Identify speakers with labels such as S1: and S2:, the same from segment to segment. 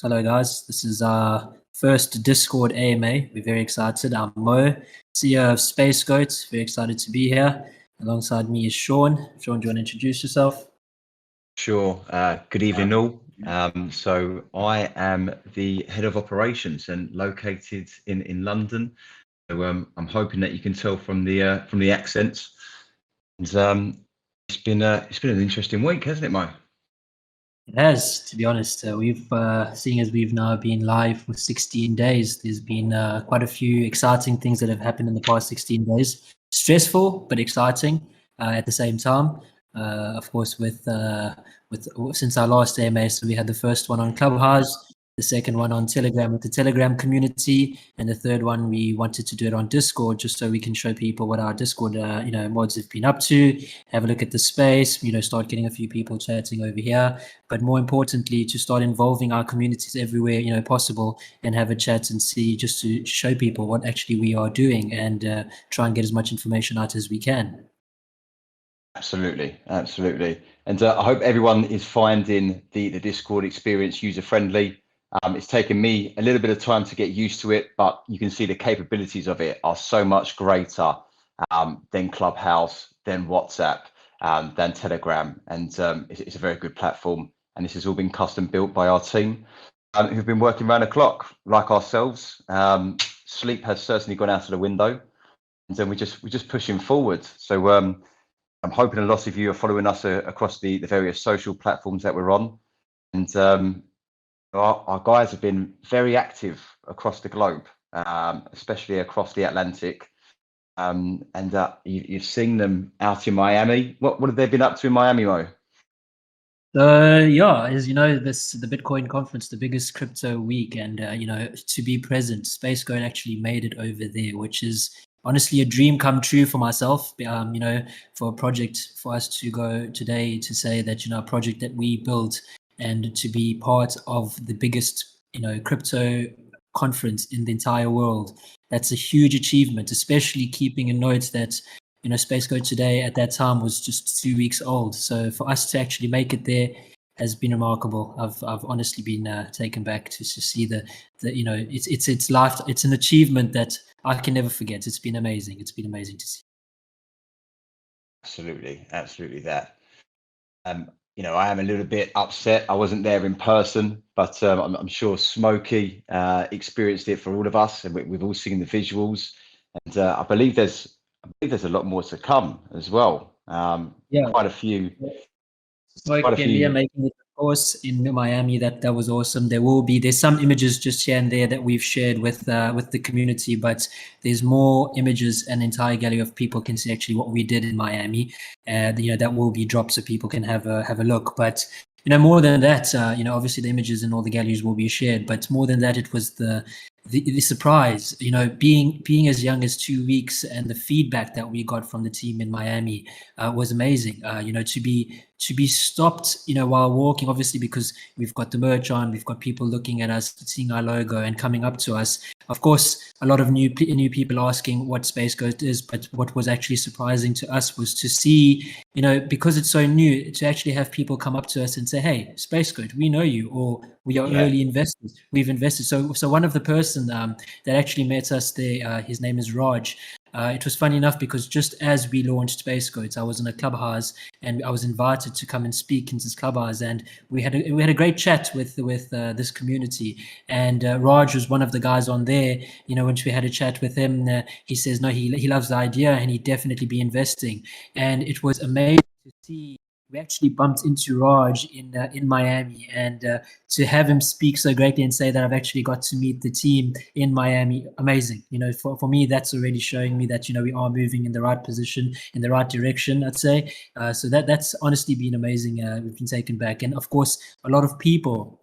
S1: Hello guys, this is our first Discord AMA. We're very excited. I'm Mo, CEO of SpaceGoats. Very excited to be here. Alongside me is Sean. Sean, do you want to introduce yourself?
S2: Sure. Good evening all. So I am the head of operations and located in London. So I'm hoping that you can tell from the accents. And it's been an interesting week, hasn't it, Mo?
S1: It has, to be honest. We've seeing as we've now been live for 16 days, there's been quite a few exciting things that have happened in the past 16 days. Stressful, but exciting at the same time. Of course, with since our last AMA, so we had the first one on Clubhouse, the second one on Telegram with the Telegram community, and the third one we wanted to do it on Discord just so we can show people what our Discord mods have been up to, have a look at the space, start getting a few people chatting over here, but more importantly to start involving our communities everywhere possible and have a chat and see, just to show people what actually we are doing and try and get as much information out as we can.
S2: Absolutely. And I hope everyone is finding the Discord experience user-friendly. It's taken me a little bit of time to get used to it, but you can see the capabilities of it are so much greater than Clubhouse, than WhatsApp, than Telegram. And it's a very good platform. And this has all been custom built by our team who've been working around the clock like ourselves. Sleep has certainly gone out of the window. And then we're just pushing forward. So I'm hoping a lot of you are following us across the various social platforms that we're on. And our guys have been very active across the globe, especially across the Atlantic. And you've seen them out in Miami. What have they been up to in Miami, Mo?
S1: Yeah, as you know, the Bitcoin conference, the biggest crypto week, and to be present, SpaceGoat actually made it over there, which is honestly a dream come true for myself. For a project, for us to go today to say that a project that we built and to be part of the biggest crypto conference in the entire world, that's a huge achievement, especially keeping in note that SpaceGoat today at that time was just 2 weeks old. So for us to actually make it there has been remarkable. I've honestly been taken back to see it's life. It's an achievement that I can never forget. It's been amazing. It's been amazing to see.
S2: Absolutely that. I am a little bit upset I wasn't there in person, but I'm sure Smokey experienced it for all of us, and we've all seen the visuals. And I believe there's a lot more to come as well. Quite a few.
S1: Smokey and Leah making it, of course, in Miami. That was awesome. There's some images just here and there that we've shared with the community, but there's more images. An entire gallery of people can see actually what we did in Miami. That will be dropped so people can have a look. But more than that, obviously the images and all the galleries will be shared. But more than that, it was the surprise, being as young as 2 weeks, and the feedback that we got from the team in Miami was amazing. To be stopped, while walking, obviously because we've got the merch on, we've got people looking at us, seeing our logo and coming up to us. Of course, a lot of new people asking what SpaceGoat is, but what was actually surprising to us was to see, because it's so new, to actually have people come up to us and say, "Hey, SpaceGoat, we know you," or "We are early investors. We've invested." So one of the person that actually met us there, his name is Raj. It was funny enough because just as we launched SpaceGoats, I was in a clubhouse and I was invited to come and speak in this clubhouse, and we had a great chat with this community. And Raj was one of the guys on there. When we had a chat with him, he says no, he loves the idea and he'd definitely be investing. And it was amazing to see. We actually bumped into Raj in Miami, and to have him speak so greatly and say that I've actually got to meet the team in Miami, amazing. For me, that's already showing me that we are moving in the right position, in the right direction, I'd say. So that's honestly been amazing. We've been taken back, and of course, a lot of people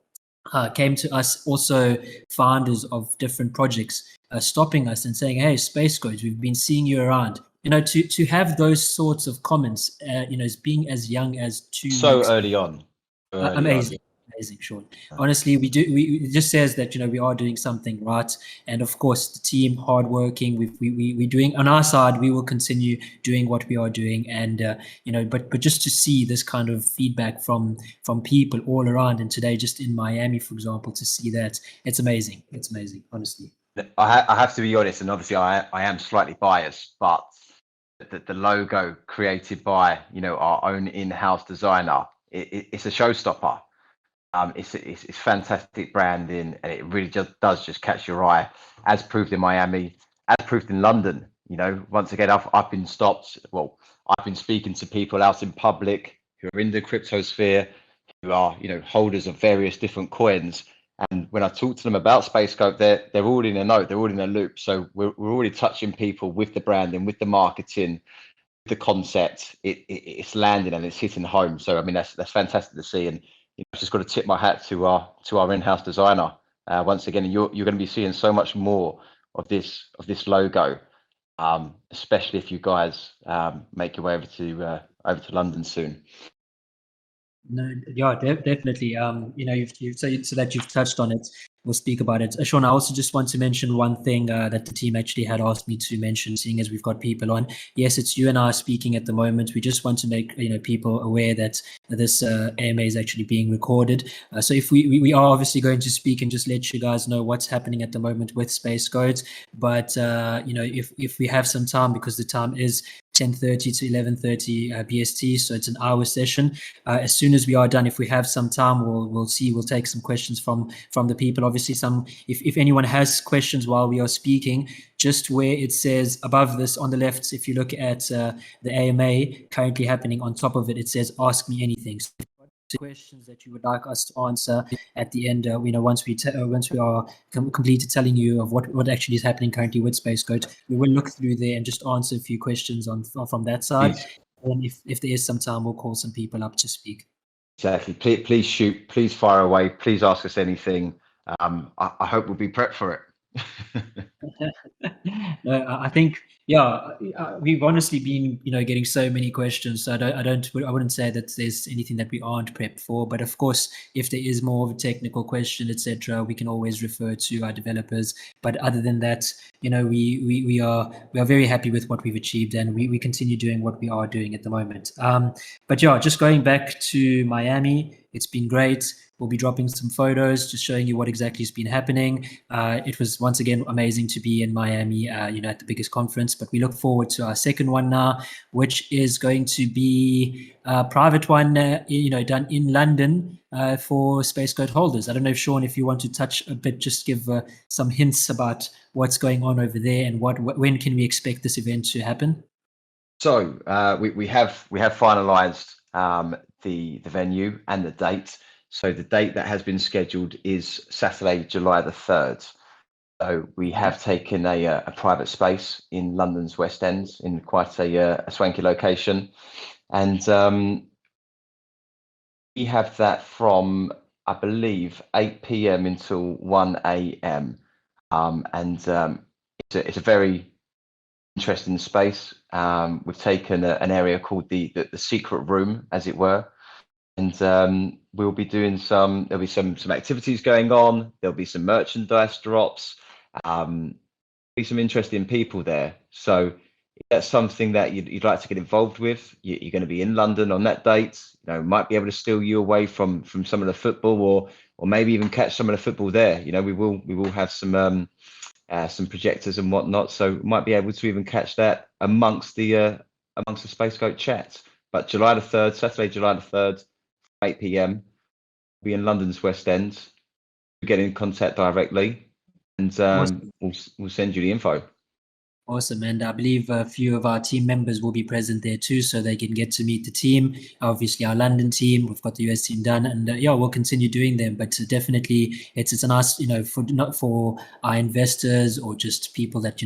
S1: came to us, also founders of different projects, stopping us and saying, "Hey, SpaceGoats, we've been seeing you around." To have those sorts of comments, as being as young as 2
S2: so
S1: weeks,
S2: early on.
S1: amazing. Amazing, Sean. Honestly, it just says that, we are doing something right. And of course, the team, hardworking, we're doing on our side, we will continue doing what we are doing. And, but just to see this kind of feedback from people all around, and today just in Miami, for example, to see that, it's amazing. It's amazing, honestly.
S2: I have to be honest, and obviously I am slightly biased, but the logo created by, our own in-house designer, it's a showstopper. It's fantastic branding, and it really does just catch your eye, as proved in Miami, as proved in London. Once again, I've been stopped. Well, I've been speaking to people out in public who are in the crypto sphere, who are, holders of various different coins. And when I talk to them about SpaceGoat, they're all in a note, they're all in a loop. So we're already touching people with the branding, with the marketing, the concept. It's landing and it's hitting home. So I mean, that's fantastic to see. And I've just got to tip my hat to our in-house designer once again. And you're going to be seeing so much more of this logo, especially if you guys make your way over to London soon.
S1: No, yeah, definitely. You've so that you've touched on it. We'll speak about it. Sean, I also just want to mention one thing that the team actually had asked me to mention, seeing as we've got people on. Yes, it's you and I speaking at the moment. We just want to make people aware that this AMA is actually being recorded. So if we are obviously going to speak and just let you guys know what's happening at the moment with SpaceGoats. But if we have some time, because the time is 10:30 to 11:30 BST, so it's an hour session. As soon as we are done, if we have some time, we'll take some questions from the people. Obviously, if anyone has questions while we are speaking, just where it says above this on the left, if you look at the AMA currently happening, on top of it, it says "Ask me anything." So questions that you would like us to answer at the end, once we are completed telling you of what actually is happening currently with SpaceGoat, we will look through there and just answer a few questions from that side. And if there is some time, we'll call some people up to speak.
S2: Exactly. Please shoot. Please fire away. Please ask us anything. I hope we'll be prepped for it.
S1: No, I think, we've honestly been, getting so many questions. So I wouldn't say that there's anything that we aren't prepped for. But of course, if there is more of a technical question, etc., we can always refer to our developers. But other than that, we are very happy with what we've achieved, and we continue doing what we are doing at the moment. But yeah, just going back to Miami, it's been great. We'll be dropping some photos, just showing you what exactly has been happening. It was once again amazing to be in Miami, at the biggest conference. But we look forward to our second one now, which is going to be a private one, done in London for SpaceGoat holders. I don't know if Sean, if you want to touch a bit, just give some hints about what's going on over there and when can we expect this event to happen.
S2: So we have finalised the venue and the date. So the date that has been scheduled is Saturday, July the 3rd. So we have taken a private space in London's West End in quite a swanky location. And we have that from, I believe, 8 p.m. until 1 a.m. It's a very interesting space. We've taken an area called the secret room, as it were. And we'll be doing there'll be some activities going on. There'll be some merchandise drops. Be some interesting people there. So if that's something that you'd like to get involved with, you're going to be in London on that date. Might be able to steal you away from some of the football, or maybe even catch some of the football there. We will have some projectors and whatnot, so might be able to even catch that amongst the SpaceGoat chat. But July the 3rd, Saturday, July the 3rd, 8 p.m. Be in London's West End. Get in contact directly, and
S1: Awesome.
S2: we'll send you the info.
S1: Awesome. And I believe a few of our team members will be present there too, so they can get to meet the team. Obviously, our London team, we've got the US team done, and we'll continue doing them. But definitely, it's a nice, not for our investors or just people that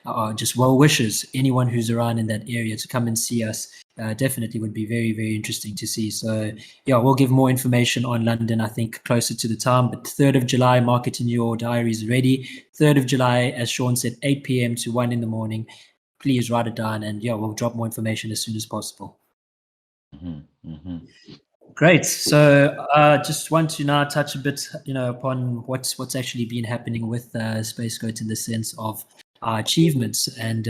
S1: are just well wishers. Anyone who's around in that area to come and see us. Definitely would be very, very interesting to see. So we'll give more information on London, I think, closer to the time. But 3rd of July, mark it in your diaries already. 3rd of July, as Sean said, 8 p.m. to 1 in the morning. Please write it down, and we'll drop more information as soon as possible. Great. So just want to now touch a bit, upon what's actually been happening with SpaceGoat in the sense of our achievements and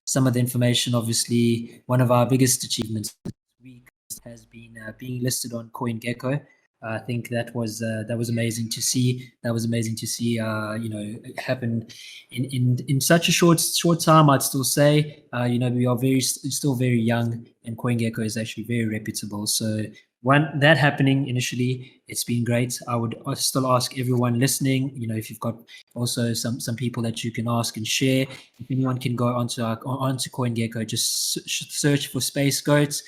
S1: some of the information. Obviously, one of our biggest achievements this week has been being listed on CoinGecko. I think that was amazing to see. That was amazing to see. Happen in such a short time. I'd still say, we are still very young, and CoinGecko is actually very reputable. So when that happening initially, it's been great. I would still ask everyone listening, if you've got also some people that you can ask and share. If anyone can go onto CoinGecko, just search for SpaceGoats,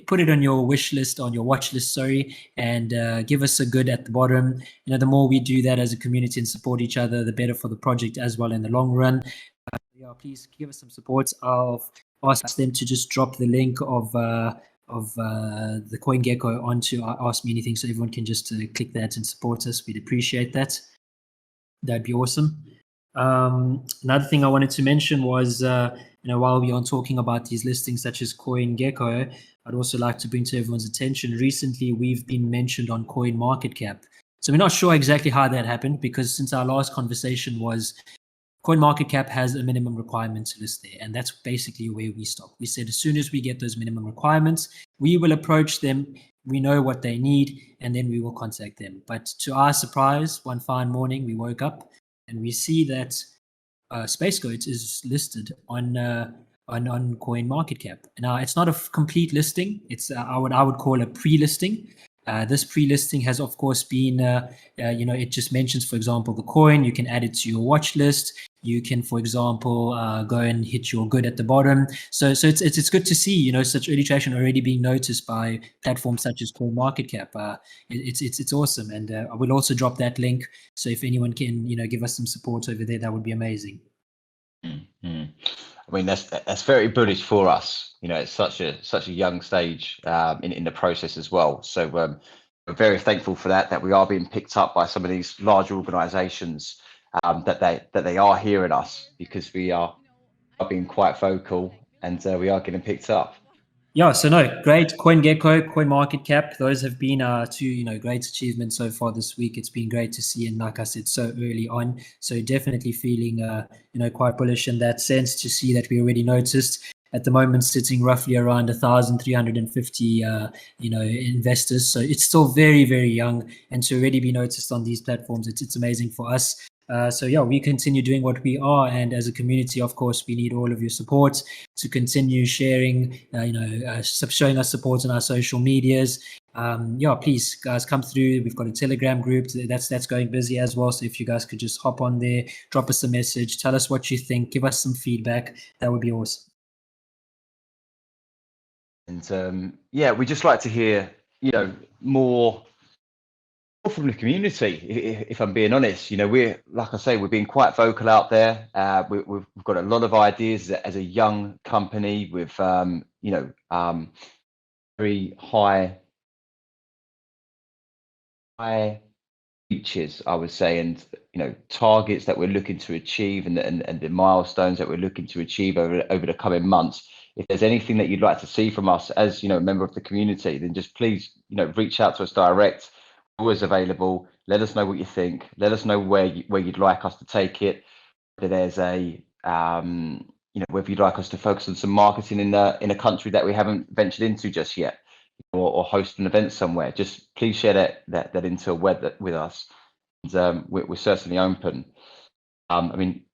S1: put it on your wish list, on your watch list, sorry, and give us a good at the bottom. The more we do that as a community and support each other, the better for the project as well in the long run. Please give us some support. I'll ask them to just drop the link of the CoinGecko onto Ask Me Anything, so everyone can just click that and support us. We'd appreciate that. That'd be awesome. Another thing I wanted to mention was, while we are talking about these listings such as CoinGecko, I'd also like to bring to everyone's attention, recently we've been mentioned on CoinMarketCap. So we're not sure exactly how that happened, because since our last conversation was CoinMarketCap has a minimum requirement to list there, and that's basically where we stop. We said as soon as we get those minimum requirements, we will approach them. We know what they need, and then we will contact them. But to our surprise, one fine morning, we woke up and we see that SpaceGoat is listed on CoinMarketCap. Now, it's not a complete listing. It's I would call a pre-listing. This pre-listing has, of course, been, it just mentions, for example, the coin. You can add it to your watch list. You can, for example, go and hit your good at the bottom. So it's good to see, such early traction already being noticed by platforms such as CoinMarketCap. It's awesome, and I will also drop that link. So if anyone can, give us some support over there, that would be amazing.
S2: Mm-hmm. I mean, that's very bullish for us. It's such a young stage in the process as well. So we're very thankful for that we are being picked up by some of these larger organizations, that they are hearing us, because we are being quite vocal, and we are getting picked up.
S1: Yeah, so no, great. CoinGecko, CoinMarketCap, those have been two, great achievements so far this week. It's been great to see, and like I said, so early on. So definitely feeling, quite bullish in that sense, to see that we already noticed. At the moment, sitting roughly around 1,350, investors. So it's still very, very young, and to already be noticed on these platforms, it's amazing for us. So yeah, we continue doing what we are, and as a community, of course, we need all of your support to continue sharing, showing us support on our social medias. Please, guys, come through. We've got a Telegram group that's going busy as well. So if you guys could just hop on there, drop us a message, tell us what you think, give us some feedback, that would be awesome.
S2: And we just like to hear, more from the community. If I'm being honest, we're, like I say, we're being quite vocal out there. We've got a lot of ideas as a young company with, very high features, I would say, and targets that we're looking to achieve, and the milestones that we're looking to achieve over the coming months. If there's anything that you'd like to see from us as a member of the community, then just please reach out to us direct. We're always available. Let us know what you think. Let us know where you'd like us to take it. Whether there's whether you'd like us to focus on some marketing in a country that we haven't ventured into just yet, or host an event somewhere, just please share that intel with us. And we're certainly open. I mean,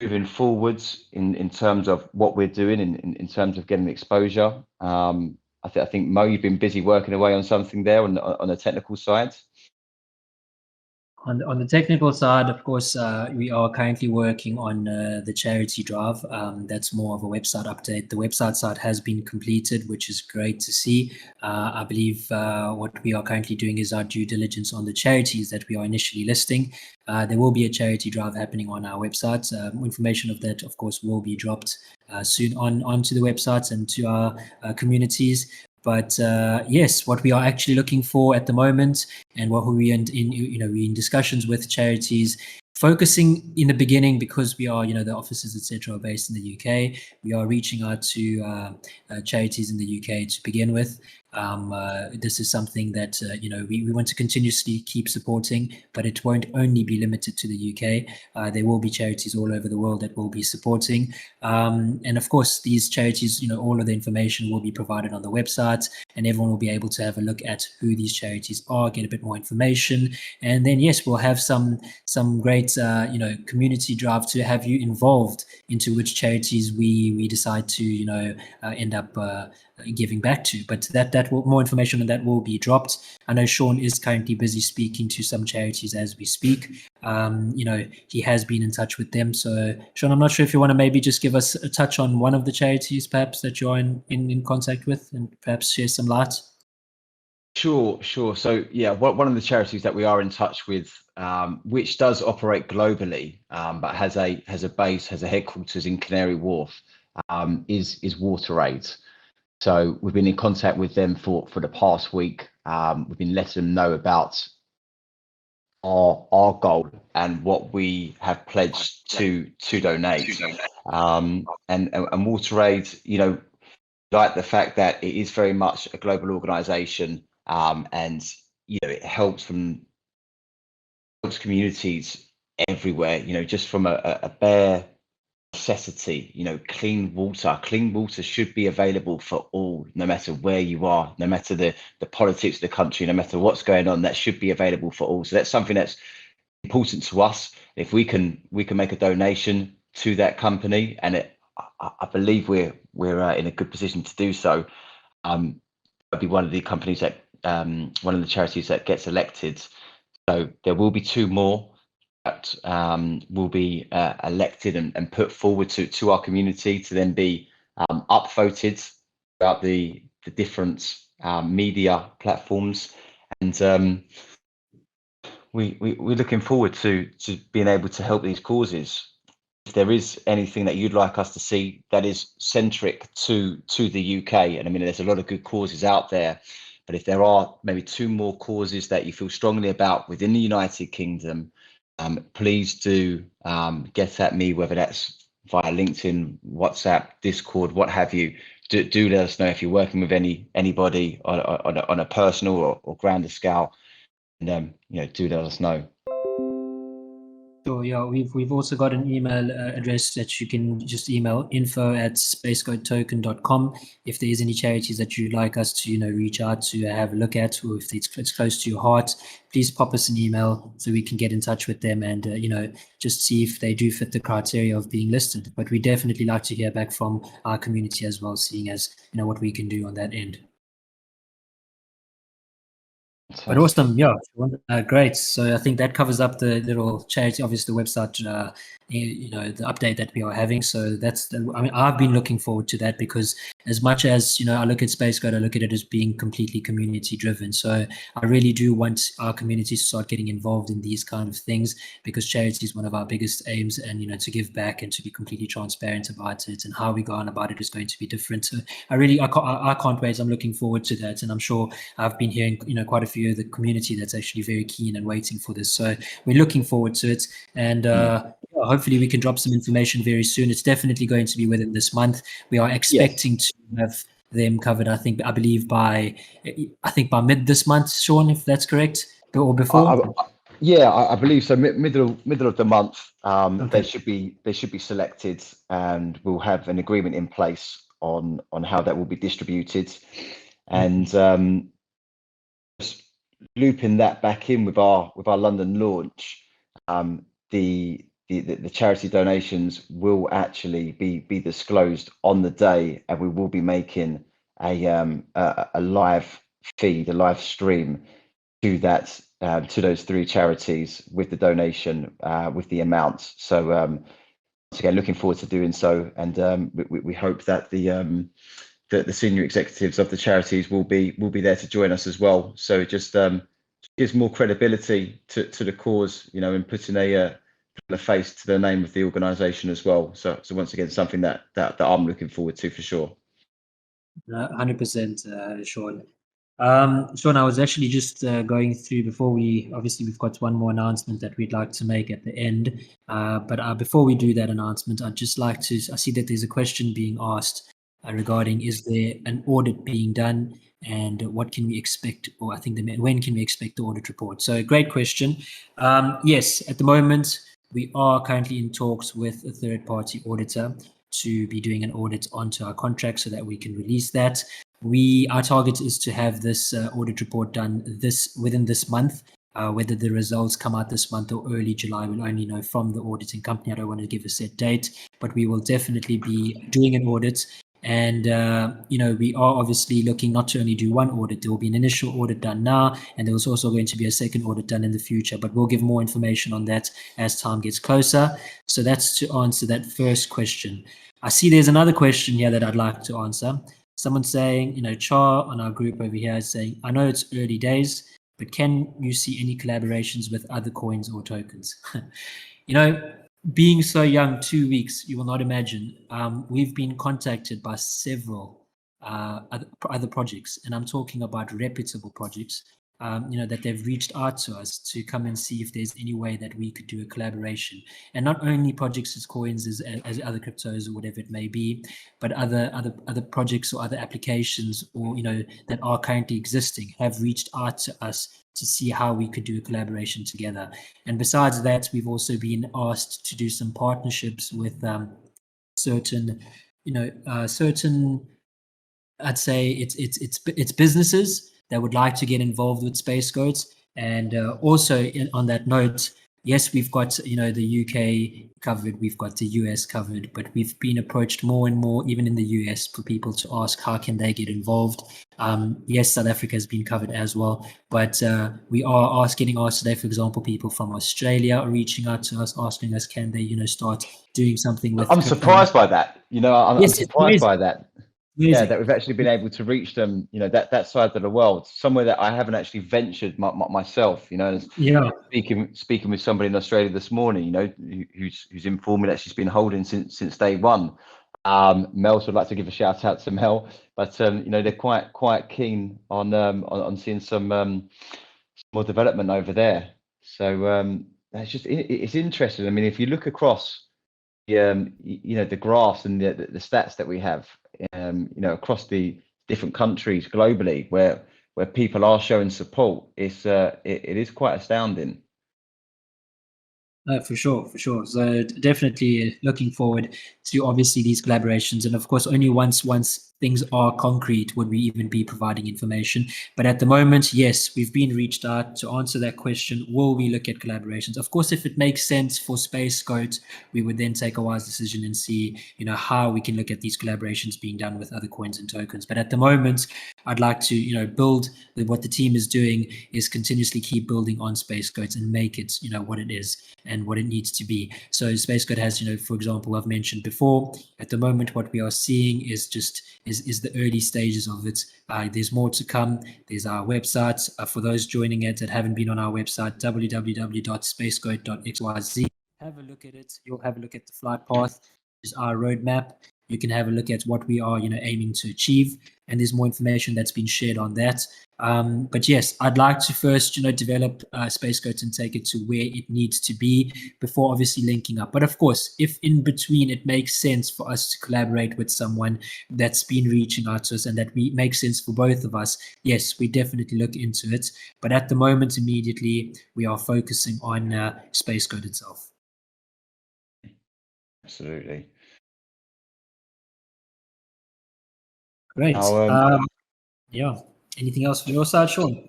S2: moving forwards in terms of what we're doing in terms of getting exposure, I think Mo, you've been busy working away on something there on the technical side.
S1: On the technical side, of course, we are currently working on the charity drive. That's more of a website update. The website side has been completed, which is great to see. I believe what we are currently doing is our due diligence on the charities that we are initially listing. There will be a charity drive happening on our website. Information of that, of course, will be dropped soon onto the websites and to our communities. But yes, what we are actually looking for at the moment, and what we're in discussions with charities focusing in the beginning, because we are, the offices, etc., are based in the UK. We are reaching out to charities in the UK to begin with. This is something that we want to continuously keep supporting, but it won't only be limited to the UK. There will be charities all over the world that will be supporting, and of course these charities, all of the information will be provided on the website, and everyone will be able to have a look at who these charities are, get a bit more information, and then yes, we'll have some great community drive to have you involved into which charities we decide to end up giving back to. But that will, more information on that will be dropped. I know Sean is currently busy speaking to some charities as we speak. He has been in touch with them. So Sean, I'm not sure if you want to maybe just give us a touch on one of the charities perhaps that you're in contact with, and perhaps share some light.
S2: Sure. So yeah, one of the charities that we are in touch with, which does operate globally, but has a base, has a headquarters in Canary Wharf, is WaterAid. So we've been in contact with them for the past week. We've been letting them know about our goal and what we have pledged to donate. And WaterAid, like the fact that it is very much a global organization, and it helps communities everywhere, just from a bare necessity. Clean water should be available for all, no matter where you are, no matter the politics of the country, no matter what's going on. That should be available for all. So that's something that's important to us. If we can make a donation to that company, and I believe we're in a good position to do so, that'll be one of the companies that one of the charities that gets elected. So there will be two more that will be elected and put forward to our community to then be upvoted throughout the different media platforms. And we're looking forward to being able to help these causes. If there is anything that you'd like us to see that is centric to the UK, and I mean, there's a lot of good causes out there, but if there are maybe two more causes that you feel strongly about within the United Kingdom, please do get at me, whether that's via LinkedIn, WhatsApp, Discord, what have you. Do let us know if you're working with anybody on a personal or grander scale, and do let us know.
S1: Sure, yeah, we've also got an email address that you can just email info@SpaceGoat if there is any charities that you'd like us to reach out to have a look at, or if it's close to your heart, please pop us an email so we can get in touch with them and just see if they do fit the criteria of being listed. But we definitely like to hear back from our community as well, seeing as what we can do on that end. But awesome, yeah, great. So I think that covers up the little charity, obviously the website, the update that we are having. So I've been looking forward to that, because as much as I look at SpaceGoat, I look at it as being completely community driven. So I really do want our community to start getting involved in these kind of things, because charity is one of our biggest aims, and to give back and to be completely transparent about it, and how we go on about it is going to be different. So I can't wait. I'm looking forward to that, and I'm sure I've been hearing quite a few of the community that's actually very keen and waiting for this. So we're looking forward to it, and hopefully we can drop some information very soon. It's definitely going to be within this month. We are expecting to have them covered, I believe by mid this month, Sean, if that's correct, or before.
S2: I believe so. Middle of the month,
S1: Okay.
S2: they should be selected, and we'll have an agreement in place on how that will be distributed. And just looping that back in with our London launch, the charity donations will actually be disclosed on the day, and we will be making a live feed, a live stream to that to those three charities with the donation, with the amounts. So once again, looking forward to doing so, and we hope that the senior executives of the charities will be there to join us as well. So it just gives more credibility to the cause, and putting a face to the name of the organisation as well. So once again, something that I'm looking forward to for sure.
S1: 100%, Sean. Sean, I was actually just going through before we've got one more announcement that we'd like to make at the end. But before we do that announcement, I'd just like to, I see that there's a question being asked regarding, is there an audit being done and what can we expect, or I think when can we expect the audit report? So great question. Yes, at the moment, we are currently in talks with a third-party auditor to be doing an audit onto our contract so that we can release that. Our target is to have this audit report done within this month. Whether the results come out this month or early July, we'll only know from the auditing company. I don't want to give a set date, but we will definitely be doing an audit. And, we are obviously looking not to only do one audit. There will be an initial audit done now, and there was also going to be a second audit done in the future, but we'll give more information on that as time gets closer. So that's to answer that first question. I see there's another question here that I'd like to answer. Someone saying, Char on our group over here is saying, I know it's early days, but can you see any collaborations with other coins or tokens? Being so young, 2 weeks, you will not imagine. We've been contacted by several other projects, and I'm talking about reputable projects, that they've reached out to us to come and see if there's any way that we could do a collaboration. And not only projects as coins, as other cryptos or whatever it may be, but other projects or other applications, or that are currently existing, have reached out to us to see how we could do a collaboration together. And besides that, we've also been asked to do some partnerships with certain, I'd say it's businesses that would like to get involved with SpaceGoats. And also on that note, yes, we've got, the UK covered, we've got the US covered, but we've been approached more and more, even in the US, for people to ask how can they get involved. Yes, South Africa has been covered as well, but we are getting asked today, for example, people from Australia are reaching out to us, asking us, can they, start doing something with.
S2: I'm surprised by that. I'm surprised by that.
S1: Amazing.
S2: Yeah, that we've actually been able to reach them, that side of the world, somewhere that I haven't actually ventured myself,
S1: Yeah.
S2: Speaking with somebody in Australia this morning, who's informed me that she's been holding since day one. Mel, so I'd like to give a shout out to Mel, but they're quite keen on seeing some more development over there. So it's interesting. I mean, if you look across the graphs and the stats that we have, across the different countries globally where people are showing support, it is quite astounding.
S1: For sure. So definitely looking forward to obviously these collaborations, and of course only once things are concrete would we even be providing information. But at the moment, yes, we've been reached out to answer that question. Will we look at collaborations? Of course, if it makes sense for SpaceGoat, we would then take a wise decision and see, how we can look at these collaborations being done with other coins and tokens. But at the moment, I'd like to, build what the team is doing is continuously keep building on SpaceGoat and make it, what it is and what it needs to be. So SpaceGoat has, for example, I've mentioned before, at the moment, what we are seeing is just is the early stages of it. There's more to come. There's our website. For those joining it that haven't been on our website, www.spacegoat.xyz. Have a look at it. You'll have a look at the flight path. There's our roadmap. You can have a look at what we are, aiming to achieve. And there's more information that's been shared on that. But yes, I'd like to first, develop SpaceGoat and take it to where it needs to be before obviously linking up. But of course, if in between it makes sense for us to collaborate with someone that's been reaching out to us and that makes sense for both of us, yes, we definitely look into it. But at the moment, immediately, we are focusing on SpaceGoat itself.
S2: Absolutely.
S1: Great. Yeah. Anything else from your side, Sean?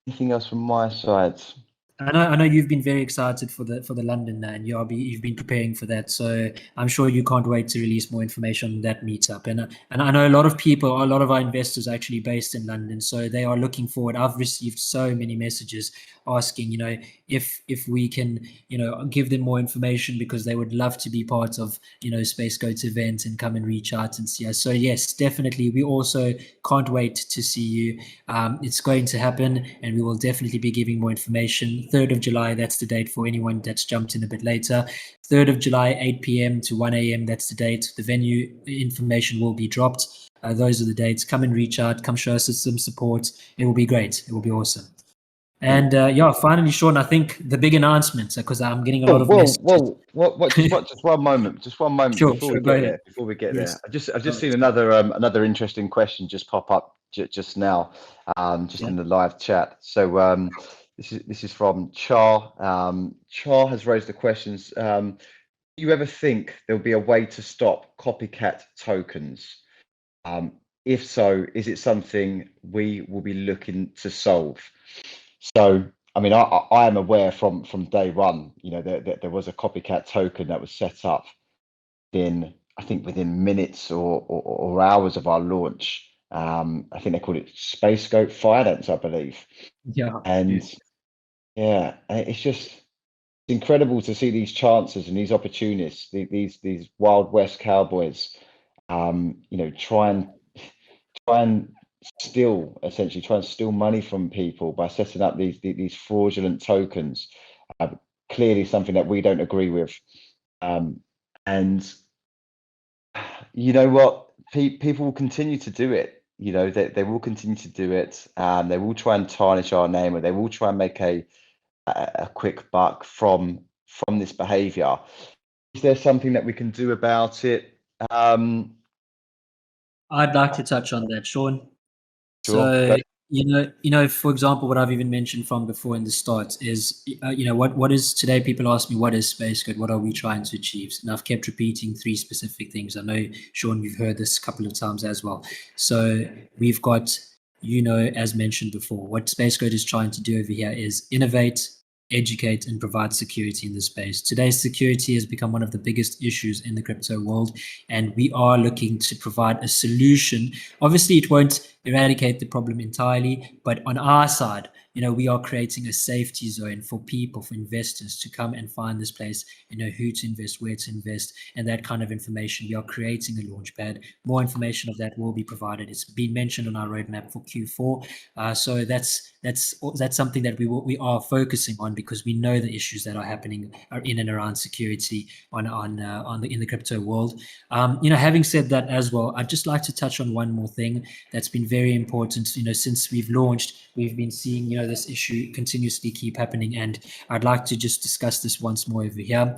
S2: Anything else from my side?
S1: I know you've been very excited for the London, and you've been preparing for that. So I'm sure you can't wait to release more information on that meetup. And I know a lot of our investors are actually based in London, so they are looking forward. I've received so many messages asking, if we can, give them more information because they would love to be part of, SpaceGoat's event and come and reach out and see us. So yes, definitely. We also can't wait to see you. It's going to happen, and we will definitely be giving more information 3rd of July, that's the date for anyone that's jumped in a bit later. 3rd of July, 8 p.m. to 1 a.m., that's the date. The venue information will be dropped. Those are the dates. Come and reach out. Come show us some support. It will be great. It will be awesome. And yeah, finally, Sean, I think the big announcement, because I'm getting a lot of messages.
S2: Just one moment,
S1: Sure,
S2: before we
S1: go
S2: get
S1: ahead.
S2: there. Before we get
S1: Yes.
S2: there, I've just seen another interesting question just pop up just now, in the live chat. So this is from Char. Char has raised the questions. Do you ever think there'll be a way to stop copycat tokens? If so, is it something we will be looking to solve? So, I mean, I am aware from day one, that there was a copycat token that was set up within minutes or hours of our launch. I think they called it SpaceGoat Finance, I believe.
S1: Yeah.
S2: And yeah, it's just incredible to see these chances and these opportunities, these Wild West cowboys, try and steal money from people by setting up these fraudulent tokens. Clearly something that we don't agree with. And you know what, people will continue to do it. They will continue to do it. They will try and tarnish our name, or they will try and make a quick buck from this behavior. Is there something that we can do about it?
S1: I'd like to touch on that, Sean.
S2: Sure.
S1: So, for example, what I've even mentioned from before in the start is, what is today? People ask me, what is SpaceGoat? What are we trying to achieve? And I've kept repeating 3 specific things. I know, Sean, you've heard this a couple of times as well. So we've got, as mentioned before, what SpaceGoat is trying to do over here is innovate, educate, and provide security in the space. Today's security has become one of the biggest issues in the crypto world, and we are looking to provide a solution. Obviously, it won't eradicate the problem entirely, but on our side, we are creating a safety zone for people, for investors to come and find this place, who to invest, where to invest, and that kind of information. We are creating a launch pad. More information of that will be provided. It's been mentioned on our roadmap for Q4. So that's something that we are focusing on, because we know the issues that are happening are in and around security in the crypto world. Having said that as well, I'd just like to touch on one more thing that's been very important. Since we've launched, we've been seeing this issue continuously keep happening, and I'd like to just discuss this once more over here,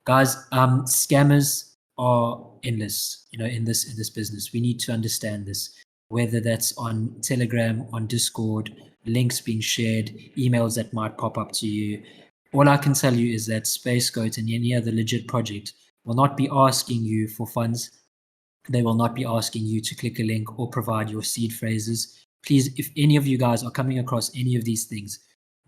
S1: guys. Scammers are endless, in this business. We need to understand this, whether that's on Telegram, on Discord, links being shared, emails that might pop up to you. All I can tell you is that SpaceGoat and any other legit project will not be asking you for funds. They will not be asking you to click a link or provide your seed phrases. Please, if any of you guys are coming across any of these things,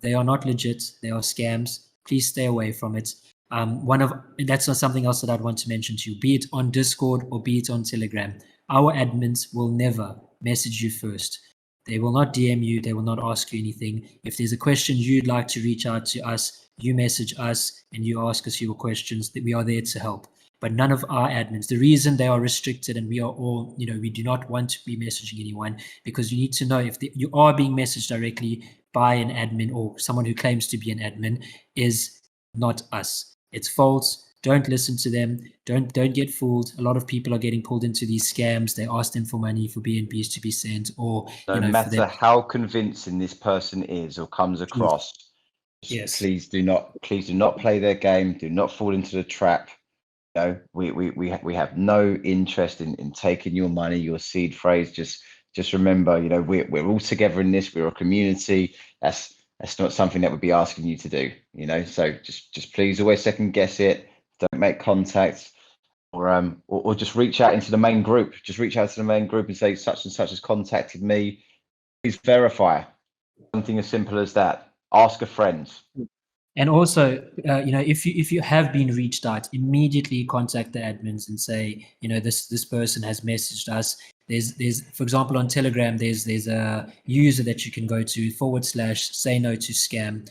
S1: they are not legit. They are scams. Please stay away from it. That's not something else that I'd want to mention to you, be it on Discord or be it on Telegram. Our admins will never message you first. They will not DM you. They will not ask you anything. If there's a question you'd like to reach out to us, you message us and you ask us your questions. That we are there to help. But none of our admins, the reason they are restricted and we are all, we do not want to be messaging anyone, because you need to know if you are being messaged directly by an admin or someone who claims to be an admin, is not us. It's false. Don't listen to them. Don't get fooled. A lot of people are getting pulled into these scams. They ask them for money, for BNBs to be sent, or
S2: no matter how convincing this person is or comes across,
S1: yes,
S2: please do not play their game. Do not fall into the trap. We have no interest in taking your money, your seed phrase. Just remember, we're all together in this. We're a community. That's not something that we'd be asking you to do. So just please always second guess it. Don't make contact, or just reach out into the main group. Just reach out to the main group and say such and such has contacted me. Please verify. Something as simple as that. Ask a friend.
S1: And also, if you have been reached out, immediately contact the admins and say, this person has messaged us. There's for example on Telegram, there's a user that you can go to /say no to scam.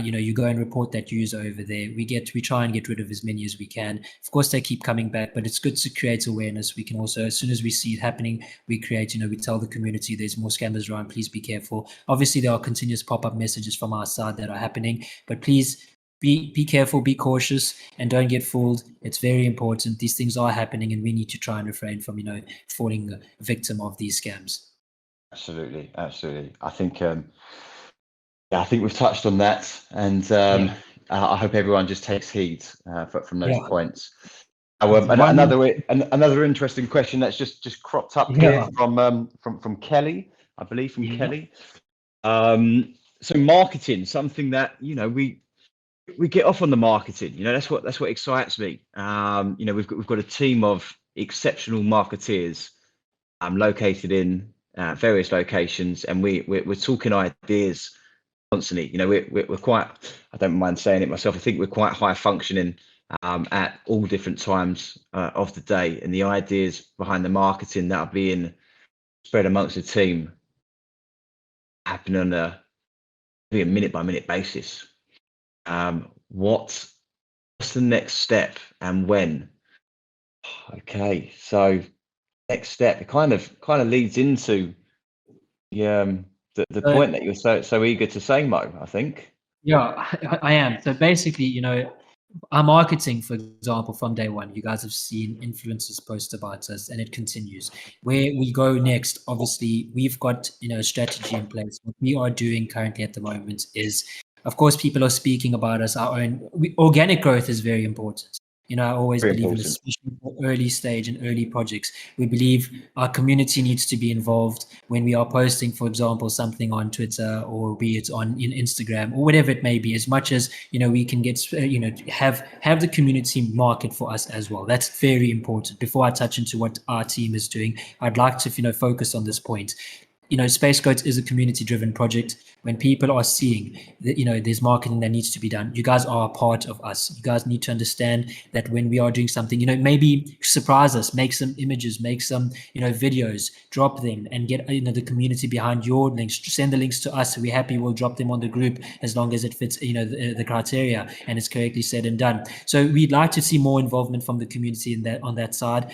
S1: You go and report that user over there. We try and get rid of as many as we can. Of course, they keep coming back, but it's good to create awareness. We can also, as soon as we see it happening, we create, we tell the community there's more scammers around. Please be careful. Obviously, there are continuous pop-up messages from our side that are happening, but please be careful, be cautious, and don't get fooled. It's very important. These things are happening, and we need to try and refrain from, falling a victim of these scams.
S2: Absolutely, absolutely. I think we've touched on that, and I hope everyone just takes heed from those points. Another interesting question that's just cropped up here from Kelly, I believe, from Kelly. So marketing, something that we get off on the marketing. That's what excites me. We've got a team of exceptional marketeers located in various locations, and we're talking ideas constantly. We're quite, I don't mind saying it myself, I think we're quite high functioning at all different times of the day, and the ideas behind the marketing that are being spread amongst the team happen on a minute by minute basis. What's the next step and when? Okay, so next step, it kind of leads into the point that you're so eager to say, Mo, I think.
S1: Yeah, I am. So basically, our marketing, for example, from day one, you guys have seen influencers post about us, and it continues. Where we go next, obviously, we've got a strategy in place. What we are doing currently at the moment is, of course, people are speaking about us. Organic growth is very important. I always believe in this, especially for early stage and early projects. We believe our community needs to be involved when we are posting, for example, something on Twitter, or be it in Instagram, or whatever it may be, as much as, we can get, have the community market for us as well. That's very important. Before I touch into what our team is doing, I'd like to, focus on this point. SpaceGoats is a community-driven project. When people are seeing that, there's marketing that needs to be done, you guys are a part of us. You guys need to understand that when we are doing something, maybe surprise us, make some images, make some, videos, drop them, and get, the community behind your links. Send the links to us. We're happy. We'll drop them on the group as long as it fits, the criteria and it's correctly said and done. So we'd like to see more involvement from the community on that side.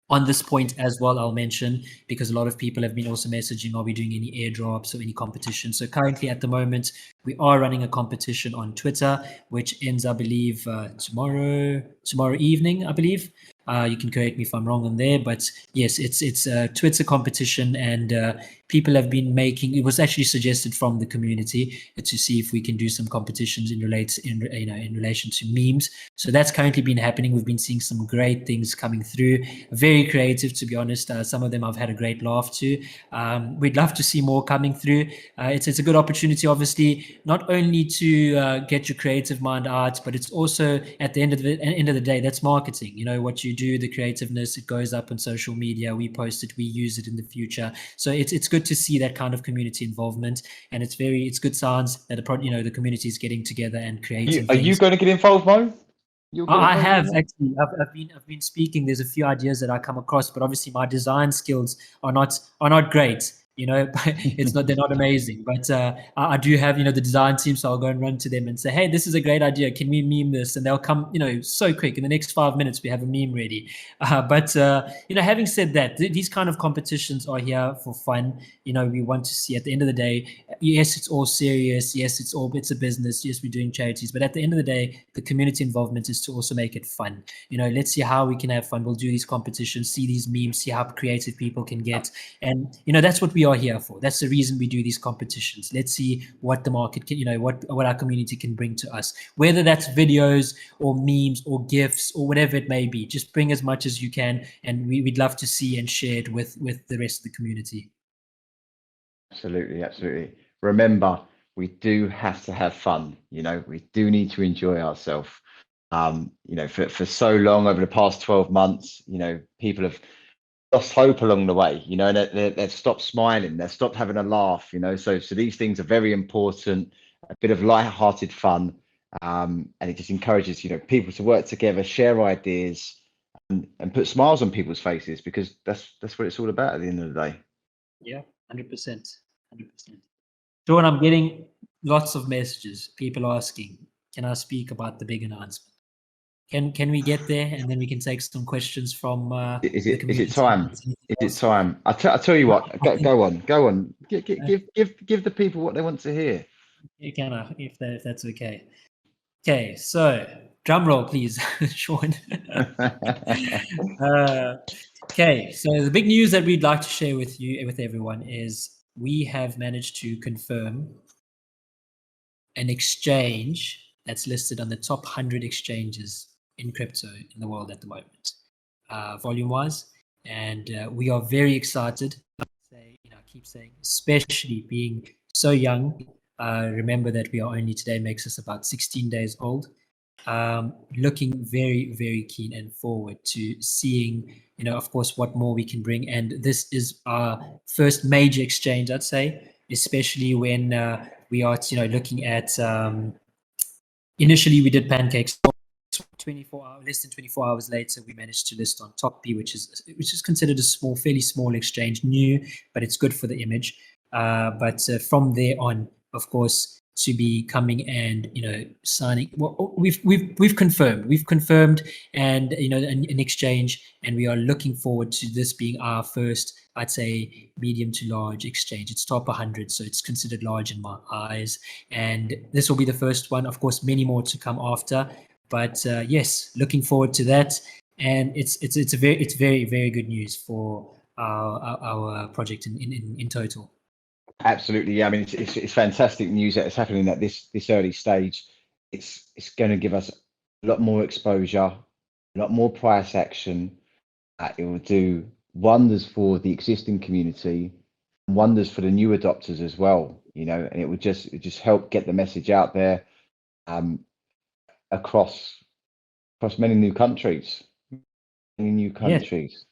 S1: On this point as well, I'll mention, because a lot of people have been also messaging, are we doing any airdrops or any competition? So currently at the moment, we are running a competition on Twitter, which ends, I believe, tomorrow evening, I believe. You can correct me if I'm wrong on there, but yes, it's a Twitter competition, and people have been making. It was actually suggested from the community to see if we can do some competitions in relation to memes. So that's currently been happening. We've been seeing some great things coming through. Very creative, to be honest. Some of them I've had a great laugh to. We'd love to see more coming through. It's a good opportunity, obviously, not only to get your creative mind out, but it's also at the end of the day, that's marketing. What you do, the creativeness, it goes up on social media. We post it, we use it in the future. So it's good to see that kind of community involvement, and it's good signs that the community is getting together and creating.
S2: Are you going to get involved, Mo?
S1: I have actually. I've been speaking. There's a few ideas that I come across, but obviously my design skills are not great. They're not amazing, but I do have, the design team. So I'll go and run to them and say, hey, this is a great idea. Can we meme this? And they'll come, so quick. In the next 5 minutes, we have a meme ready. But having said that, these kind of competitions are here for fun. We want to see at the end of the day, yes, it's all serious. Yes, it's a business. Yes, we're doing charities. But at the end of the day, the community involvement is to also make it fun. Let's see how we can have fun. We'll do these competitions, see these memes, see how creative people can get. And, that's what we are here for. That's the reason we do these competitions. Let's see what the market can, what our community can bring to us, whether that's videos or memes or GIFs or whatever it may be. Just bring as much as you can, and we'd love to see and share it with the rest of the community.
S2: Absolutely. Remember, we do have to have fun. We do need to enjoy ourselves. For so long over the past 12 months, people have lost hope along the way, and they've stopped smiling, they've stopped having a laugh, so these things are very important. A bit of light-hearted fun, and it just encourages people to work together, share ideas, and put smiles on people's faces, because that's what it's all about at the end of the day.
S1: Yeah, 100%, 100%. Sean, I'm getting lots of messages, people asking, can I speak about the big announcement? Can we get there, and then we can take some questions from
S2: Is
S1: the
S2: it
S1: community?
S2: time? Is it time? I tell you what. Go on. Give the people what they want to hear.
S1: You can, if that's okay. Okay, so drum roll, please, Sean. Okay, so the big news that we'd like to share with you, with everyone, is we have managed to confirm an exchange that's listed on the top 100 exchanges in crypto in the world at the moment, volume-wise, and we are very excited. I keep saying, especially being so young. Remember that we are only today makes us about 16 days old. Looking very, very keen and forward to seeing, of course, what more we can bring. And this is our first major exchange, I'd say, especially when we are, looking at. Initially, we did pancakes. 24 hours, less than 24 hours later, we managed to list on TokPie, which is considered a fairly small exchange, new, but it's good for the image. But from there on, of course, to be coming and signing. Well, we've confirmed, and an exchange, and we are looking forward to this being our first, I'd say, medium to large exchange. It's top 100, so it's considered large in my eyes, and this will be the first one. Of course, many more to come after. But yes, looking forward to that, and it's very, very good news for our project in total.
S2: Absolutely, yeah. I mean, it's fantastic news that it's happening at this early stage. It's going to give us a lot more exposure, a lot more price action. It will do wonders for the existing community, wonders for the new adopters as well. And it would just help get the message out there, across many new countries.
S1: Yes.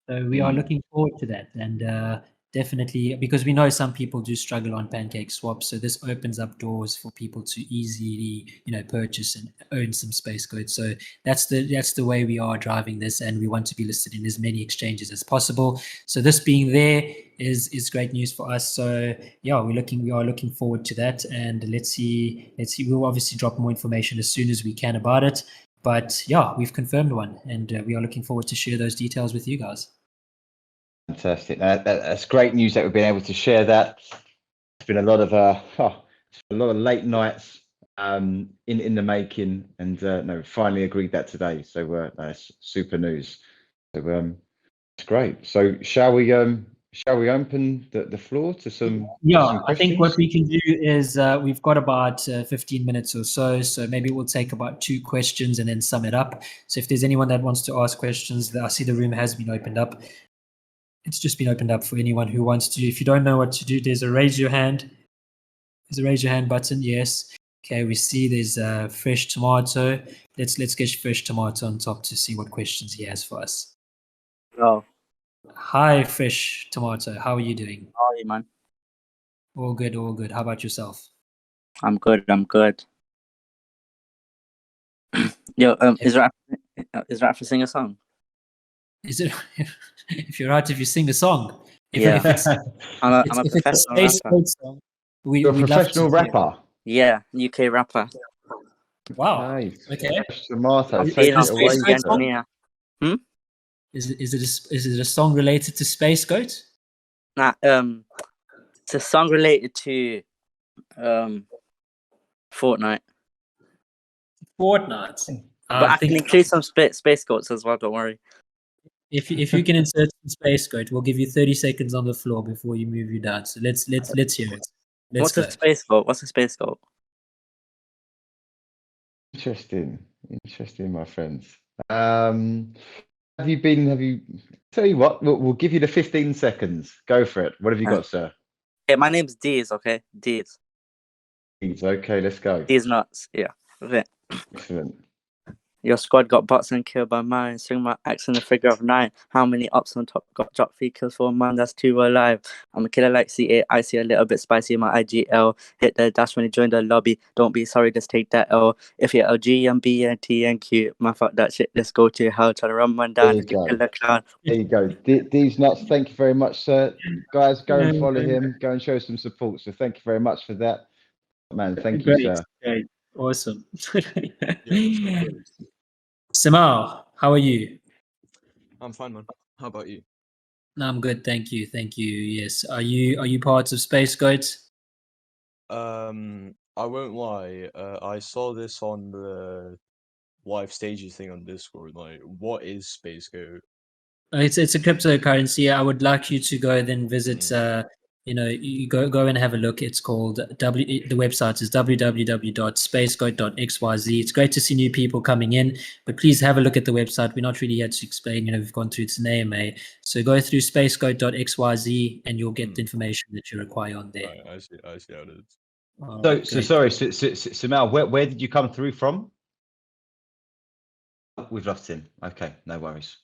S1: So we are looking forward to that, and definitely, because we know some people do struggle on pancake swaps, so this opens up doors for people to easily, purchase and earn some SpaceGoats. So that's the way we are driving this, and we want to be listed in as many exchanges as possible. So this being there is great news for us. So yeah, we are looking forward to that, and let's see. We'll obviously drop more information as soon as we can about it. But yeah, we've confirmed one, and we are looking forward to share those details with you guys.
S2: Fantastic. That's great news that we've been able to share that. It's been a lot of late nights in the making, and finally agreed that today. So that's super news. So it's great. So shall we open the floor to some
S1: questions? I think what we can do is we've got about 15 minutes or so maybe we'll take about 2 questions and then sum it up. So if there's anyone that wants to ask questions, I see the room has been opened up. It's just been opened up for anyone who wants to. If you don't know what to do, there's a raise your hand button. Yes. Okay, we see there's Fresh Tomato. Let's get Fresh Tomato on top to see what questions he has for us.
S3: Oh.
S1: Hi, Fresh Tomato. How are you doing?
S3: How are you, man?
S1: All good. How about yourself?
S3: I'm good. Yo, is it right to sing a song?
S1: Is it if you sing a song?
S3: If I'm a professional rapper.
S1: Song,
S2: you're a professional rapper?
S3: Yeah, UK rapper.
S1: Wow.
S2: Nice.
S1: Okay.
S2: Tomato.
S3: Engineer.
S1: Is it a song related to SpaceGoat?
S3: Nah, it's a song related to Fortnite.
S1: But
S3: I can include some SpaceGoats as well. Don't worry.
S1: If you can insert some SpaceGoat, we'll give you 30 seconds on the floor before you move you down. So let's hear it.
S3: What's a SpaceGoat? What's a SpaceGoat?
S2: Interesting, my friends. Have you? Tell you what, we'll give you the 15 seconds. Go for it. What have you got, sir?
S3: Yeah, my name's Deez. Okay, Deez.
S2: Okay, let's go.
S3: Deez nuts. Yeah. Okay.
S2: Excellent.
S3: Your squad got bots and killed by mine. Swing my axe in the figure of 9. How many ups on top got dropped 3 kills for a man? That's 2 alive. I'm a killer like C8. I see a little bit spicy in my IGL. Hit the dash when you join the lobby. Don't be sorry, just take that L. If you're LG and B and T and Q, man, fuck that shit. Let's go to hell. Try to run one down and kill the clown.
S2: There you go. These nuts. Thank you very much, sir. Guys, go and follow him. Go and show some support. So thank you very much for that, man. Thank you, sir.
S1: Great. Awesome.
S4: Yeah,
S1: Samal, how are you?
S4: I'm fine, man. How about you?
S1: No, I'm good, thank you. Thank you. Yes. Are you part of SpaceGoats?
S4: I won't lie. I saw this on the live stages thing on Discord. Like, what is SpaceGoat?
S1: It's a cryptocurrency. I would like you to go then visit. You go and have a look. It's called the website is www.spacegoat.xyz. It's great to see new people coming in, but please have a look at the website. We're not really here to explain. We've gone through its name. So go through spacegoat.xyz and you'll get the information that you require on there.
S4: Right, I see how it is.
S2: So sorry, Samal, where did you come through from? We've lost him. Okay, no worries.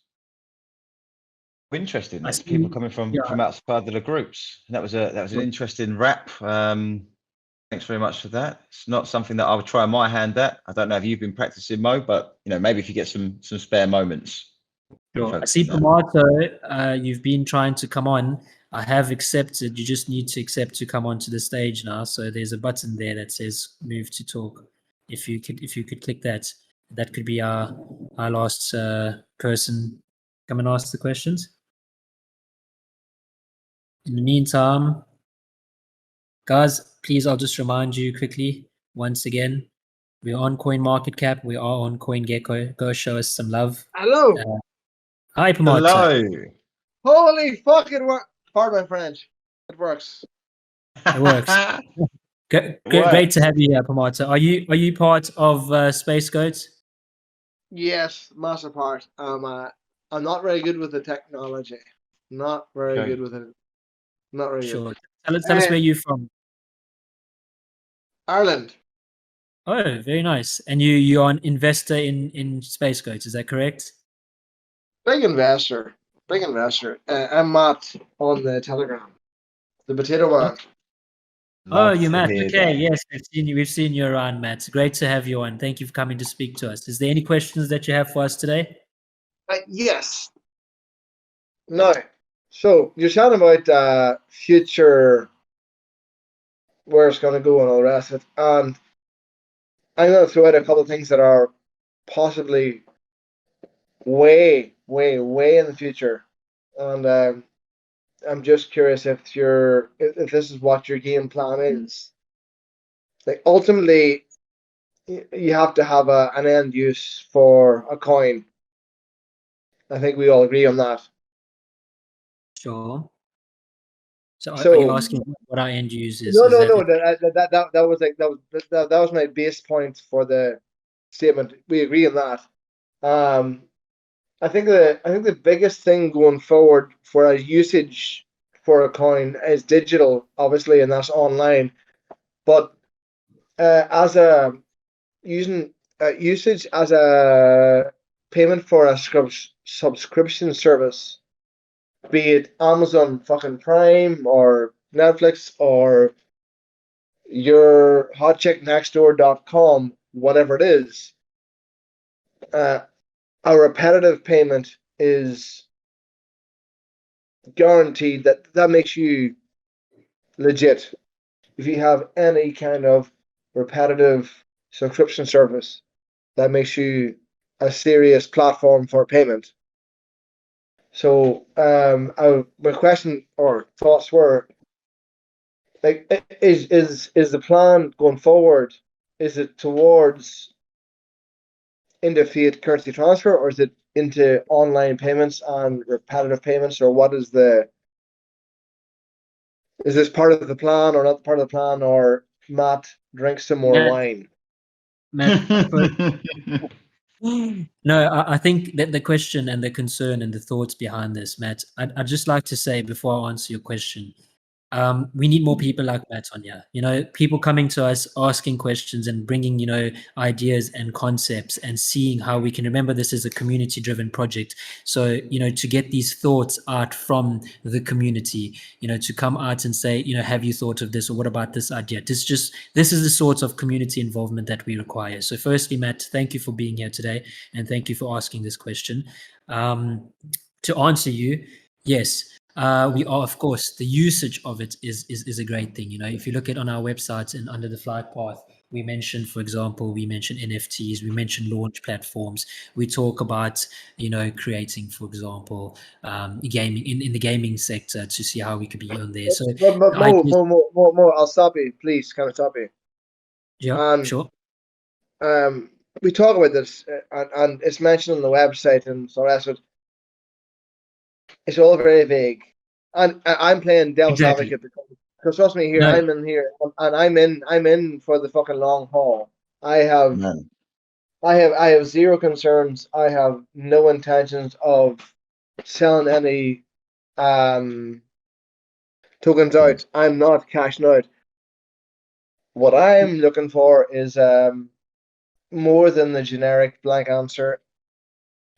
S2: Interesting. That's people coming from outside of the groups. And that was an interesting wrap. Thanks very much for that. It's not something that I would try my hand at. I don't know if you've been practicing, Mo, but maybe if you get some spare moments.
S1: Sure. I see, Pomato, you've been trying to come on. I have accepted. You just need to accept to come onto the stage now. So there's a button there that says "Move to Talk." If you could click that, that could be our last person come and ask the questions. In the meantime, guys, please, I'll just remind you quickly once again. We're on CoinMarketCap. We are on CoinGecko. Go show us some love.
S5: Hello.
S1: Hi, Pomato.
S2: Hello.
S5: Holy fuck, it works. Pardon my French. It works.
S1: It works. Great to have you here, Pomato. Are you part of SpaceGoats?
S5: Yes, massive part. I'm not very good with the technology. Not very good with it. Not very
S1: Sure.
S5: good.
S1: Tell us where you're from.
S5: Ireland.
S1: Oh, very nice. And you're an investor in SpaceGoats, is that correct?
S5: Big investor. Big investor. I'm Matt on the Telegram. The potato man.
S1: Oh, you're Matt. Okay, yes, we've seen you around, Matt. Great to have you on. Thank you for coming to speak to us. Is there any questions that you have for us today?
S5: Yes. No. So you're talking about future, where it's going to go and all the rest of it. And I'm going to throw out a couple of things that are possibly way in the future. And I'm just curious if this is what your game plan is. Like, ultimately, you have to have an end use for a coin. I think we all agree on that.
S1: Sure. So are you asking what our end use is?
S5: No. That was my base point for the statement. We agree on that. I think the biggest thing going forward for a usage for a coin is digital, obviously, and that's online. But as a usage as a payment for a subscription service, be it Amazon fucking Prime or Netflix or your hotchicknextdoor.com, whatever it is, a repetitive payment is guaranteed. That makes you legit. If you have any kind of repetitive subscription service, that makes you a serious platform for payment. So my question or thoughts were, like, is the plan going forward, is it towards into fiat currency transfer, or is it into online payments and repetitive payments, or what is this part of the plan or not part of the plan, or Matt, drink some more wine?
S1: Matt, no, I think that the question and the concern and the thoughts behind this, Matt, I'd just like to say before I answer your question, we need more people like Matt on here. You know, people coming to us, asking questions and bringing, you know, ideas and concepts and seeing how we can remember this is a community-driven project. So, you know, to get these thoughts out from the community, you know, to come out and say, you know, have you thought of this or what about this idea? This is the sort of community involvement that we require. So firstly, Matt, thank you for being here today and thank you for asking this question. To answer you, yes. We are, of course, the usage of it is a great thing. You know, if you look at on our websites and under the flight path, we mentioned, for example, we mentioned NFTs, we mentioned launch platforms. We talk about, you know, creating, for example, gaming in the gaming sector to see how we could be on there. So,
S5: But more. I'll stop you, please. Can I stop you?
S1: yeah, sure.
S5: We talk about this, and it's mentioned on the website and so that's it. It's all very vague, and I'm playing devil's advocate because trust me, here I'm in here, and I'm in for the fucking long haul. I have zero concerns. I have no intentions of selling any tokens out. I'm not cashing out. What I am looking for is more than the generic blank answer.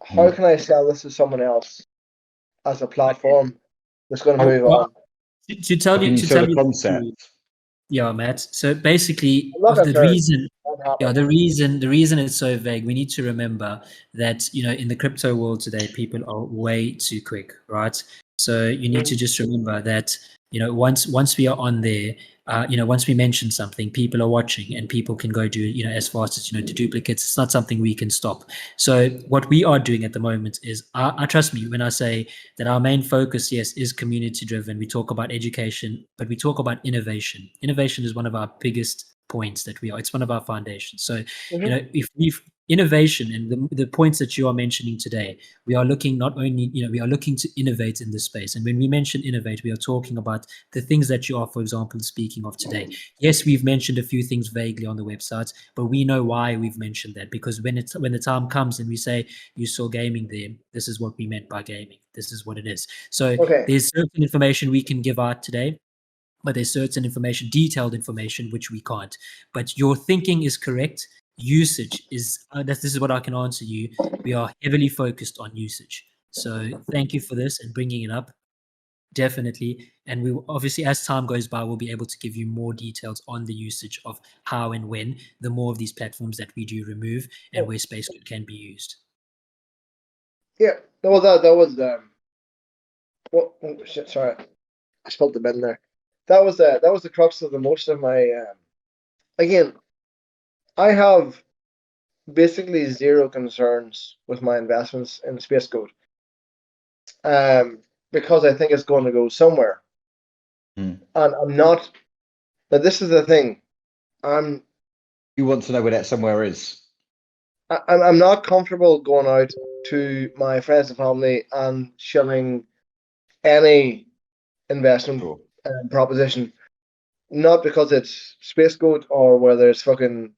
S5: How can I sell this to someone else as a platform that's going to move on?
S1: To tell you
S2: the concept.
S1: Yeah, Matt. So basically, the reason it's so vague, we need to remember that, you know, in the crypto world today, people are way too quick, right? So you need to just remember that, you know, once we are on there, you know, once we mention something, people are watching and people can go do, you know, as fast as, you know, to duplicates. It's not something we can stop. So what we are doing at the moment is, I trust me when I say that our main focus, yes, is community driven. We talk about education, but we talk about innovation. Innovation is one of our biggest points that it's one of our foundations. So, you know, if we've innovation and the points that you are mentioning today, we are looking not only, you know, we are looking to innovate in this space. And when we mention innovate, we are talking about the things that you are, for example, speaking of today. Yes, we've mentioned a few things vaguely on the website, but we know why we've mentioned that, because when the time comes and we say you saw gaming there, this is what we meant by gaming. This is what it is. So there's certain information we can give out today, but there's certain information, detailed information, which we can't. But your thinking is correct. Usage is, this is what I can answer you. We are heavily focused on usage. So thank you for this and bringing it up. Definitely. And we will, obviously, as time goes by, we'll be able to give you more details on the usage of how and when the more of these platforms that we do remove and where SpaceGoat can be used.
S5: Yeah, that was what? Oh, shit, sorry, I spilled the bin there. That was the crux of the most of my. Again, I have basically zero concerns with my investments in SpaceGoat, because I think it's going to go somewhere, and I'm not. But this is the thing,
S2: You want to know where that somewhere is?
S5: I'm not comfortable going out to my friends and family and shilling any investment proposition, not because it's SpaceGoat or whether it's fucking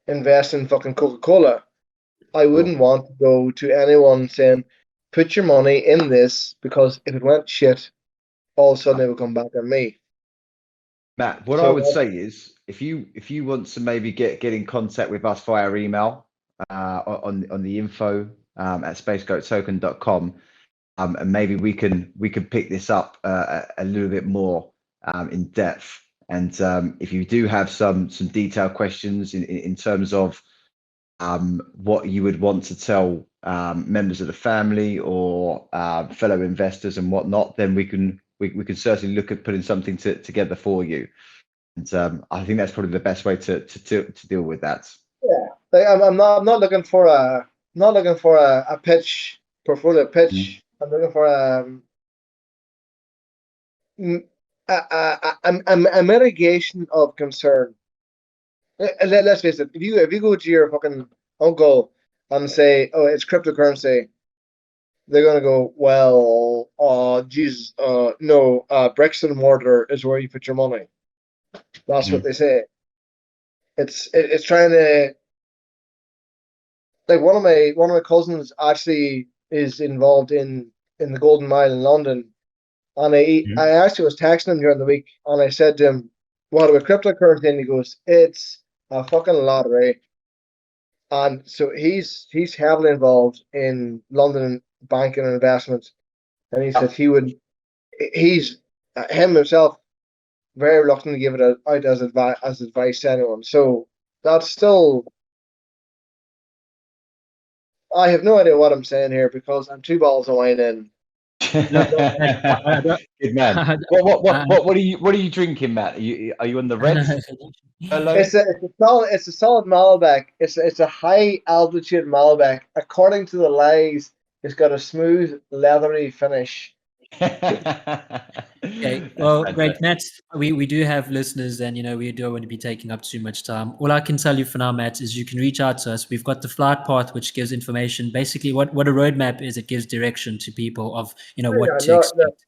S5: invest in fucking Coca-Cola. I wouldn't want to go to anyone saying, put your money in this, because if it went shit, all of a sudden it would come back on me.
S2: Matt, what I would say is, if you want to maybe get in contact with us via email on the info at SpaceGoatToken.com, and maybe we can pick this up a little bit more in depth. And if you do have some detailed questions in terms of what you would want to tell members of the family or fellow investors and whatnot, then we can certainly look at putting something together for you. And I think that's probably the best way to deal with that.
S5: Yeah, like, I'm not looking for a pitch, portfolio pitch. I'm looking for a mitigation of concern. Let's face it. If you go to your fucking uncle and say, "Oh, it's cryptocurrency," they're gonna go, "Well, Jesus, no, bricks and mortar is where you put your money." That's what they say. It's trying to, like, one of my cousins actually is involved in the Golden Mile in London, And I actually was texting him during the week, and I said to him, "What about cryptocurrency?" And he goes, "It's a fucking lottery." And so he's heavily involved in London banking and investments, and he said he's him himself very reluctant to give it out as advice to anyone. So that's still, I have no idea what I'm saying here because I'm 2 bottles of wine in.
S2: Good man. What are you drinking, Matt? Are you on the red?
S5: It's a solid Malbec. It's a high altitude Malbec. According to the lies, it's got a smooth, leathery finish.
S1: Okay, well, great, Matt. We do have listeners, and we don't want to be taking up too much time. All I can tell you for now, Matt, is you can reach out to us. We've got the flight path, which gives information. Basically, what a roadmap is, it gives direction to people of what to expect.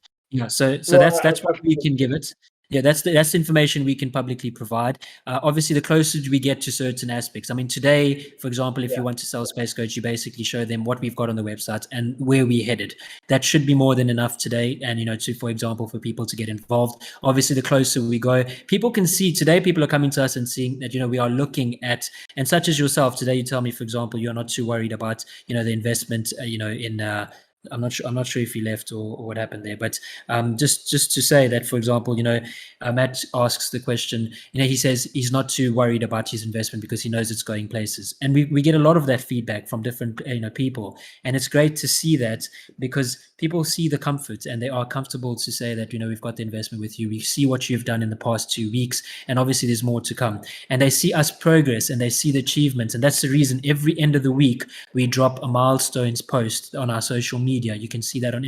S1: So that's what we can give it. Yeah, that's the information we can publicly provide. Obviously, the closer we get to certain aspects. I mean, today, for example, if you want to sell SpaceGoats, you basically show them what we've got on the website and where we're headed. That should be more than enough today. And, for example, for people to get involved. Obviously, the closer we go, people can see today, people are coming to us and seeing that, we are looking at, and such as yourself, today you tell me, for example, you're not too worried about, the investment, in I'm not sure if he left or what happened there, but just to say that, for example, Matt asks the question, he says he's not too worried about his investment because he knows it's going places. And we get a lot of that feedback from different, people. And it's great to see that because people see the comfort and they are comfortable to say that, we've got the investment with you. We see what you've done in the past 2 weeks, and obviously there's more to come. And they see us progress and they see the achievements. And that's the reason every end of the week we drop a milestones post on our social media. You can see that on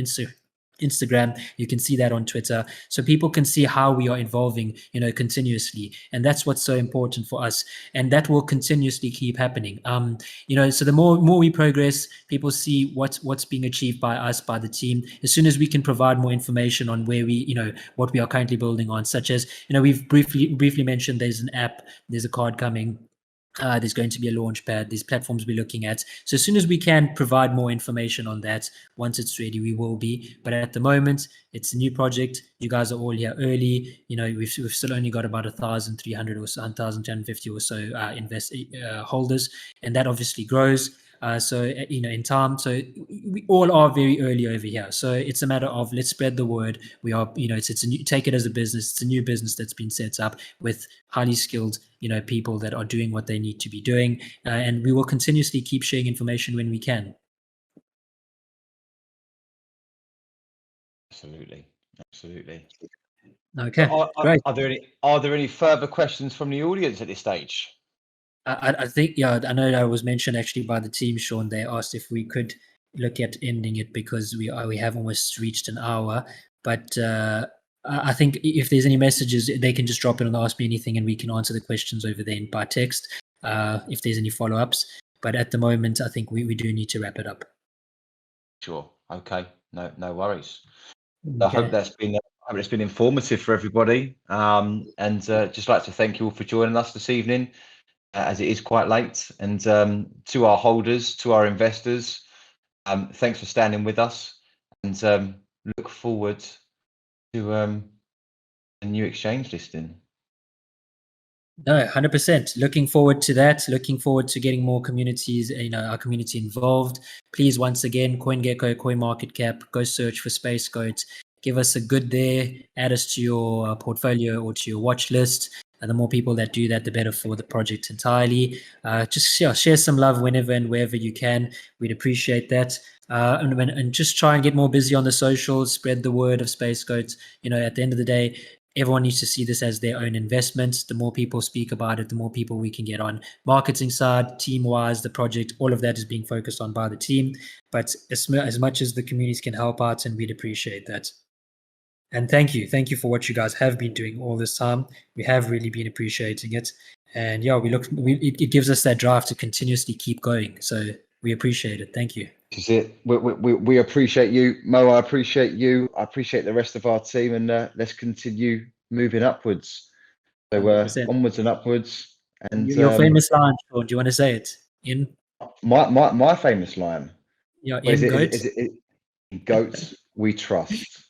S1: Instagram, you can see that on Twitter, so people can see how we are evolving, continuously, and that's what's so important for us, and that will continuously keep happening. So the more we progress, people see what's being achieved by us, by the team. As soon as we can provide more information on where we, what we are currently building on, such as, we've briefly mentioned there's an app, there's a card coming. There's going to be a launch pad. There's platforms we're looking at. So as soon as we can provide more information on that, once it's ready, we will be. But at the moment, it's a new project. You guys are all here early. We've still only got about 1,300 or so, 1,250 or so holders, and that obviously grows. In time, so we all are very early over here. So it's a matter of, let's spread the word. We are, it's a new, take it as a business. It's a new business that's been set up with highly skilled, people that are doing what they need to be doing. And we will continuously keep sharing information when we can.
S2: Absolutely.
S1: Okay, great.
S2: Are there any further questions from the audience at this stage?
S1: I think, I know that was mentioned actually by the team, Sean. They asked if we could look at ending it because we have almost reached an hour. But I think if there's any messages, they can just drop it and ask me anything, and we can answer the questions over there by text if there's any follow-ups. But at the moment, I think we do need to wrap it up.
S2: Sure. Okay. No worries.
S1: Okay.
S2: I hope it's been informative for everybody. And just like to thank you all for joining us this evening, as it is quite late. And to our holders, to our investors, thanks for standing with us, and look forward to a new exchange listing.
S1: No, 100%. Looking forward to that. Looking forward to getting more communities, our community involved. Please, once again, CoinGecko, CoinMarketCap, go search for SpaceGoat. Give us a good there. Add us to your portfolio or to your watch list. And the more people that do that, the better for the project entirely. Just share some love whenever and wherever you can. We'd appreciate that. And just try and get more busy on the socials. Spread the word of SpaceGoat. At the end of the day, everyone needs to see this as their own investment. The more people speak about it, the more people we can get on. Marketing side, team-wise, the project, all of that is being focused on by the team. But as much as the communities can help out, and we'd appreciate that. And thank you for what you guys have been doing all this time. We have really been appreciating it. And it gives us that drive to continuously keep going. So we appreciate it. Thank you.
S2: This is it. We appreciate you, Mo. I appreciate you. I appreciate the rest of our team, and let's continue moving upwards. So
S1: 100%.
S2: Onwards and upwards. And
S1: your famous line, Sean, do you want to say it? In
S2: my famous line.
S1: Yeah, in Goats.
S2: Is it Goats we trust.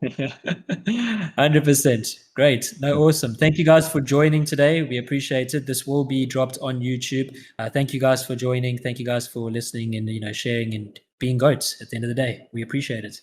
S1: 100%. Great. No, awesome. Thank you guys for joining today. We appreciate it. This will be dropped on YouTube. Thank you guys for joining. Thank you guys for listening and sharing and being goats at the end of the day. We appreciate it.